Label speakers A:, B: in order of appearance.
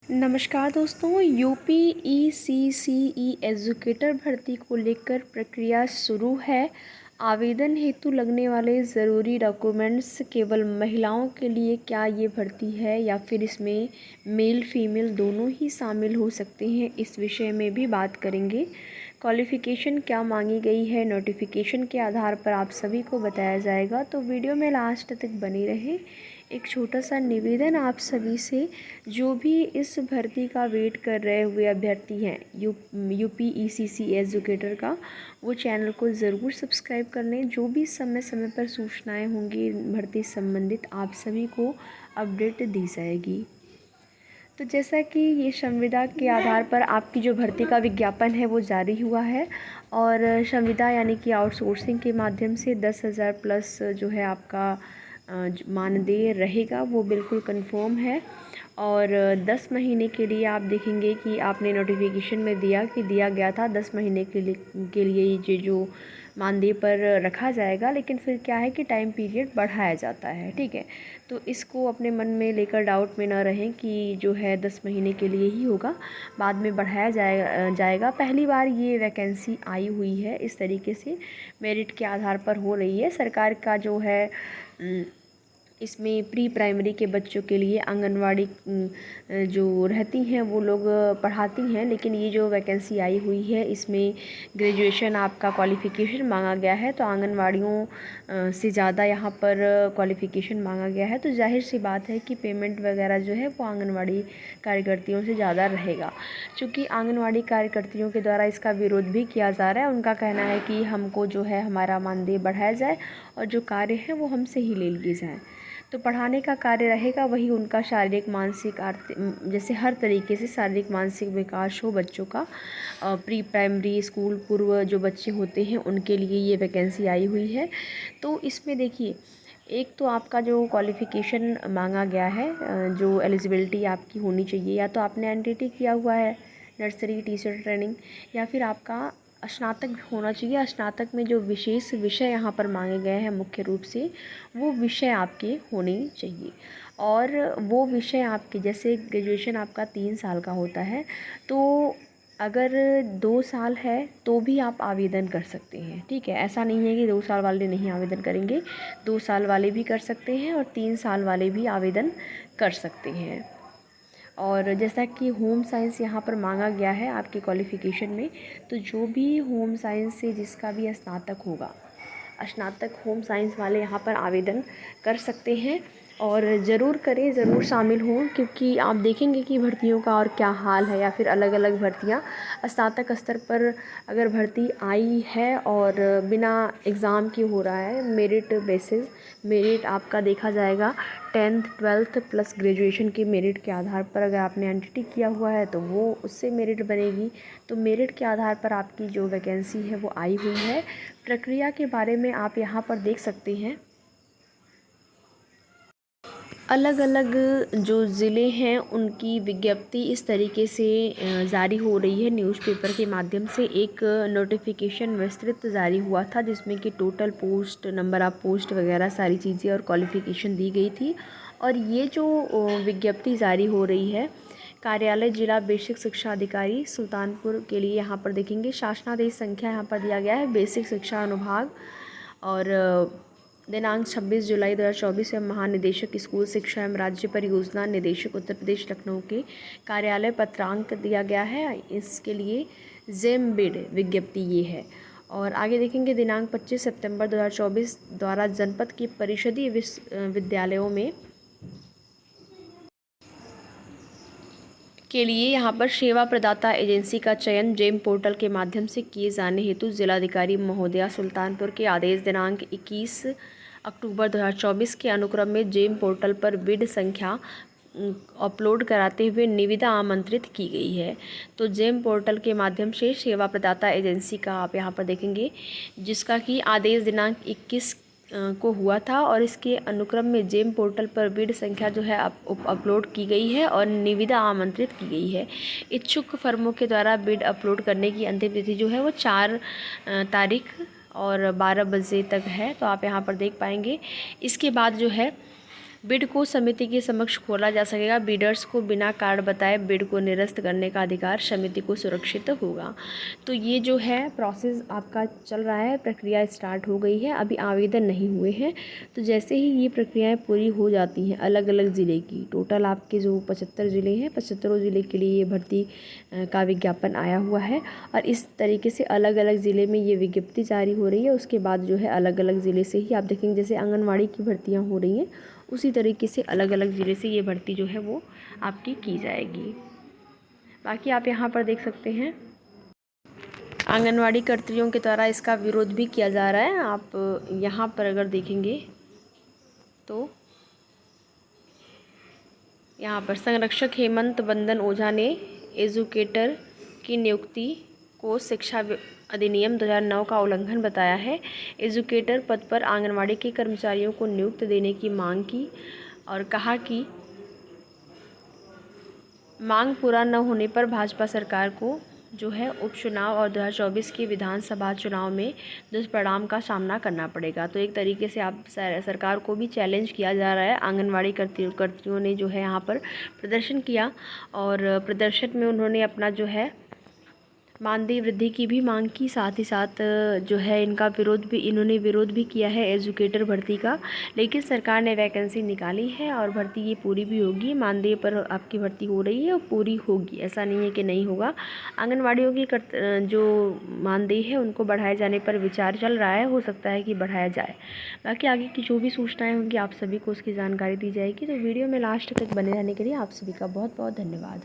A: नमस्कार दोस्तों, UP ECCE educator भर्ती को लेकर प्रक्रिया शुरू है। आवेदन हेतु लगने वाले ज़रूरी डॉक्यूमेंट्स केवल महिलाओं के लिए क्या ये भर्ती है या फिर इसमें मेल फीमेल दोनों ही शामिल हो सकते हैं, इस विषय में भी बात करेंगे। क्वालिफ़िकेशन क्या मांगी गई है, नोटिफिकेशन के आधार पर आप सभी को बताया जाएगा, तो वीडियो में लास्ट तक बने रहें। एक छोटा सा निवेदन आप सभी से, जो भी इस भर्ती का वेट कर रहे हुए अभ्यर्थी हैं यूपी ईसीसी एजुकेटर का, वो चैनल को ज़रूर सब्सक्राइब कर लें। जो भी समय समय पर सूचनाएं होंगी भर्ती संबंधित, आप सभी को अपडेट दी जाएगी। तो जैसा कि ये संविदा के आधार पर आपकी जो भर्ती का विज्ञापन है वो जारी हुआ है, और संविदा यानी कि आउटसोर्सिंग के माध्यम से 10,000 प्लस जो है आपका मानदेय रहेगा, वो बिल्कुल कंफर्म है। और 10 महीने के लिए आप देखेंगे कि आपने नोटिफिकेशन में दिया गया था 10 महीने के लिए ये जो मानदेय पर रखा जाएगा, लेकिन फिर क्या है कि टाइम पीरियड बढ़ाया जाता है। ठीक है, तो इसको अपने मन में लेकर डाउट में ना रहें कि जो है 10 महीने के लिए ही होगा, बाद में बढ़ाया जाएगा। पहली बार ये वैकेंसी आई हुई है, इस तरीके से मेरिट के आधार पर हो रही है। सरकार का जो है इसमें प्री प्राइमरी के बच्चों के लिए आंगनवाड़ी जो रहती हैं वो लोग पढ़ाती हैं, लेकिन ये जो वैकेंसी आई हुई है इसमें ग्रेजुएशन आपका क्वालिफ़िकेशन मांगा गया है। तो आंगनवाड़ियों से ज़्यादा यहाँ पर क्वालिफ़िकेशन मांगा गया है, तो जाहिर सी बात है कि पेमेंट वगैरह जो है वो आंगनवाड़ी कार्यकर्तियों से ज़्यादा रहेगा। चूँकि आंगनवाड़ी कार्यकर्तियों के द्वारा इसका विरोध भी किया जा रहा है। उनका कहना है कि हमको जो है हमारा मानदेय बढ़ाया जाए और जो कार्य है वो हमसे ही ले लिए जाएँ। तो पढ़ाने का कार्य रहेगा, वही उनका शारीरिक मानसिक जैसे हर तरीके से शारीरिक मानसिक विकास हो बच्चों का। प्री प्राइमरी स्कूल पूर्व जो बच्चे होते हैं उनके लिए ये वैकेंसी आई हुई है। तो इसमें देखिए, एक तो आपका जो क्वालिफ़िकेशन मांगा गया है, जो एलिजिबिलिटी आपकी होनी चाहिए, या तो आपने एनटीटी किया हुआ है, नर्सरी टीचर ट्रेनिंग, या फिर आपका स्नातक होना चाहिए। स्नातक में जो विशेष विषय यहाँ पर मांगे गए हैं मुख्य रूप से, वो विषय आपके होने चाहिए। और वो विषय आपके, जैसे ग्रेजुएशन आपका 3 साल का होता है, तो अगर 2 साल है तो भी आप आवेदन कर सकते हैं। ठीक है, ऐसा नहीं है कि 2 साल वाले नहीं आवेदन करेंगे, 2 साल वाले भी कर सकते हैं और 3 साल वाले भी आवेदन कर सकते हैं। और जैसा कि होम साइंस यहाँ पर मांगा गया है आपके क्वालिफ़िकेशन में, तो जो भी होम साइंस से जिसका भी स्नातक होगा, स्नातक होम साइंस वाले यहाँ पर आवेदन कर सकते हैं। और ज़रूर करें, ज़रूर शामिल हों, क्योंकि आप देखेंगे कि भर्तियों का और क्या हाल है, या फिर अलग अलग भर्तियाँ स्नातक स्तर पर अगर भर्ती आई है और बिना एग्ज़ाम के हो रहा है, मेरिट बेसिस, मेरिट आपका देखा जाएगा 10th 12th प्लस ग्रेजुएशन के मेरिट के आधार पर। अगर आपने एनटीटी किया हुआ है तो वो उससे मेरिट बनेगी। तो मेरिट के आधार पर आपकी जो वैकेंसी है वो आई हुई है। प्रक्रिया के बारे में आप यहाँ पर देख सकते हैं, अलग अलग जो ज़िले हैं उनकी विज्ञप्ति इस तरीके से जारी हो रही है न्यूज़पेपर के माध्यम से। एक नोटिफिकेशन विस्तृत जारी हुआ था जिसमें कि total post, number of post वगैरह सारी चीज़ें और क्वालिफ़िकेशन दी गई थी। और ये जो विज्ञप्ति जारी हो रही है, कार्यालय जिला बेसिक शिक्षा अधिकारी सुल्तानपुर के लिए यहाँ पर देखेंगे, शासनादेश संख्या यहाँ पर दिया गया है बेसिक शिक्षा अनुभाग, और दिनांक 26 जुलाई 2024 एवं महानिदेशक स्कूल शिक्षा एवं राज्य परियोजना निदेशक उत्तर प्रदेश लखनऊ के कार्यालय पत्रांक दिया गया है। इसके लिए जेम बिड विज्ञप्ति ये है। और आगे देखेंगे, दिनांक 25 सितंबर 2024 द्वारा जनपद के परिषदीय विद्यालयों में के लिए यहाँ पर सेवा प्रदाता एजेंसी का चयन जेम पोर्टल के माध्यम से किए जाने हेतु जिलाधिकारी महोदया सुल्तानपुर के आदेश दिनांक 21 अक्टूबर 2024 के अनुक्रम में जेम पोर्टल पर बिड संख्या अपलोड कराते हुए निविदा आमंत्रित की गई है। तो जेम पोर्टल के माध्यम से सेवा प्रदाता एजेंसी का आप यहाँ पर देखेंगे, जिसका कि आदेश दिनांक 21 को हुआ था, और इसके अनुक्रम में जेम पोर्टल पर बिड संख्या जो है अपलोड की गई है और निविदा आमंत्रित की गई है। इच्छुक फर्मों के द्वारा बिड अपलोड करने की अंतिम तिथि जो है वो 4 तारीख और 12 बजे तक है। तो आप यहाँ पर देख पाएंगे। इसके बाद जो है बिड को समिति के समक्ष खोला जा सकेगा। बिडर्स को बिना कार्ड बताए बिड को निरस्त करने का अधिकार समिति को सुरक्षित होगा। तो ये जो है प्रोसेस आपका चल रहा है, प्रक्रिया स्टार्ट हो गई है, अभी आवेदन नहीं हुए हैं। तो जैसे ही ये प्रक्रियाएं पूरी हो जाती हैं अलग अलग ज़िले की, टोटल आपके जो 75 ज़िले हैं, 75 ज़िले के लिए ये भर्ती का विज्ञापन आया हुआ है और इस तरीके से अलग अलग ज़िले में ये विज्ञप्ति जारी हो रही है। उसके बाद जो है अलग अलग ज़िले से ही आप देखेंगे जैसे आंगनवाड़ी की भर्तियाँ हो रही हैं उसी तरीके से अलग अलग ज़िले से ये भर्ती जो है वो आपकी की जाएगी। बाकी आप यहाँ पर देख सकते हैं आंगनवाड़ी कर्मियों के द्वारा इसका विरोध भी किया जा रहा है। आप यहाँ पर अगर देखेंगे तो यहाँ पर संरक्षक हेमंत बंदन ओझा ने एजुकेटर की नियुक्ति को शिक्षा अधिनियम 2009 का उल्लंघन बताया है। एजुकेटर पद पर आंगनवाड़ी के कर्मचारियों को नियुक्त देने की मांग की और कहा कि मांग पूरा न होने पर भाजपा सरकार को जो है उपचुनाव और 2024 के विधानसभा चुनाव में दुष्परिणाम का सामना करना पड़ेगा। तो एक तरीके से आप सरकार को भी चैलेंज किया जा रहा है। आंगनवाड़ी कर्मियों ने जो है यहाँ पर प्रदर्शन किया और प्रदर्शन में उन्होंने अपना जो है मानदेय वृद्धि की भी मांग की, साथ ही साथ जो है इन्होंने विरोध भी किया है एजुकेटर भर्ती का। लेकिन सरकार ने वैकेंसी निकाली है और भर्ती ये पूरी भी होगी। मानदेय पर आपकी भर्ती हो रही है और पूरी होगी, ऐसा नहीं है कि नहीं होगा। आंगनवाड़ियों की जो मानदेय है उनको बढ़ाए जाने पर विचार चल रहा है, हो सकता है कि बढ़ाया जाए। बाकी आगे की जो भी सूचनाएँ होंगी आप सभी को उसकी जानकारी दी जाएगी। तो वीडियो में लास्ट तक बने रहने के लिए आप सभी का बहुत बहुत धन्यवाद।